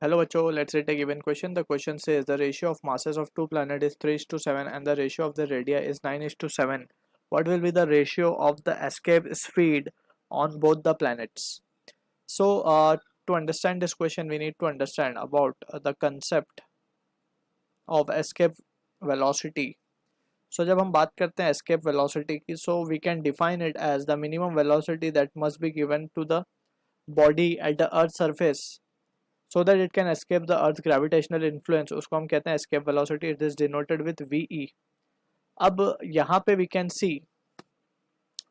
Hello बच्चों, let's read a given question. The question says the ratio of masses of two planets is 3:7 and the ratio of the radii is 9:7. What will be the ratio of the escape speed on both the planets? So, to understand this question, we need to understand about the concept of escape velocity. So, जब हम बात करते हैं escape velocity की, so we can define it as the minimum velocity that must be given to the body at the Earth's surface so that it can escape the earth's gravitational influence. उसको हम कहते हैं escape velocity. It is denoted with ve. अब यहाँ पे we can see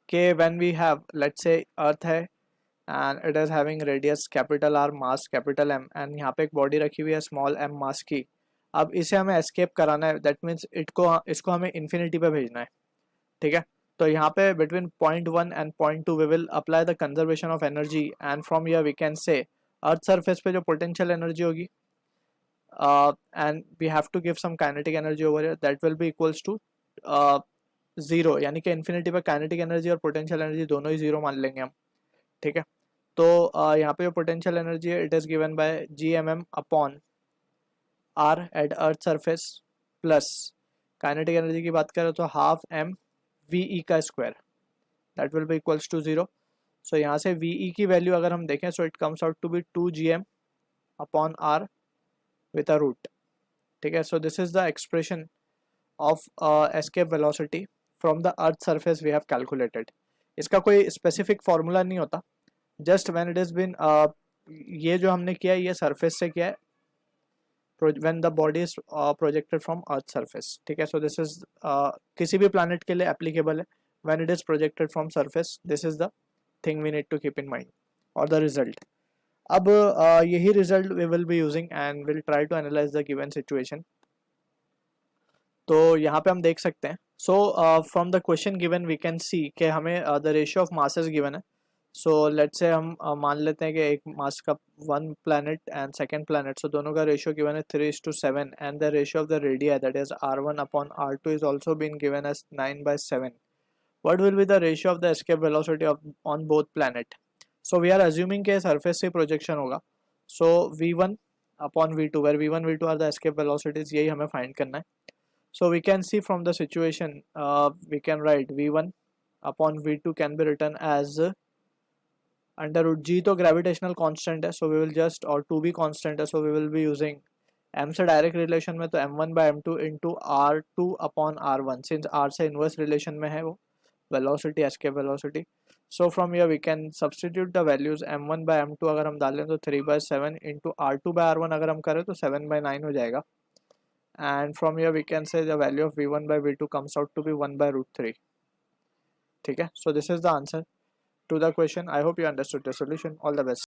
कि when we have, let's say, earth है and it is having radius capital R, mass capital M, and यहाँ पे एक body रखी हुई है small m mass की. अब इसे हमें escape कराना है, that means इसको हमें infinity पे भेजना है. ठीक है, तो यहाँ पे between point 1 and point 2 we will apply the conservation of energy, and from here we can say earth surface पे जो पोटेंशियल एनर्जी होगी and we have to give some kinetic energy over here that will be equals to zero, यानी कि infinity पे kinetic energy और potential energy दोनों ही zero मान लेंगे हम. ठीक है, तो यहाँ पे जो पोटेंशियल एनर्जी है it is given by G M M upon R at earth surface plus kinetic energy की बात करें तो हाफ एम वी ई का square that will be equals to zero. So यहाँ से वी ई की value अगर हम देखें so it comes out to be 2 gm upon R with a root. ठीक है, so this is the expression of escape velocity from the earth surface we have calculated. इसका कोई specific formula नहीं होता, just when it has been ये जो हमने किया है ये surface से किया है when the body is projected from earth surface. ठीक है, so this is किसी भी planet के लिए applicable है. When it is projected from surface, this is the thing we need to keep in mind or the result. अब यही result we will be using and will try to analyse the given situation. तो यहाँ पे हम देख सकते हैं so from the question given we can see कि हमें the ratio of masses given है. सो लेट्स से हम मान लेते हैं कि एक मास का one planet and second planet, so दोनों का रेशियो गिवन है 3:7 and the ratio of the radii that is r1 upon r2 is also been given as 9/7. What will be the ratio of the escape velocity of on both planet? So we are assuming कि surface से projection होगा. So v1 upon v2 where v1 v2 are the escape velocities, यही हमें find करना है. So we can see from the situation we can write v1 upon v2 can be written as under root g. तो gravitational constant है, so we will just, और 2 भी constant है, so we will be using m से direct relation में तो m1 by m2 into r2 upon r1, since r से inverse relation में है वो velocity, escape velocity. So from here we can substitute the values. m1 by m2 अगर हम डालें तो 3/7 into r2 by r1 अगर हम करें तो 7/9 हो जाएगा. And from here we can say the value of v1 by v2 comes out to be 1/√3. ठीक है, so this is the answer to the question. I hope you understood the solution. All the best.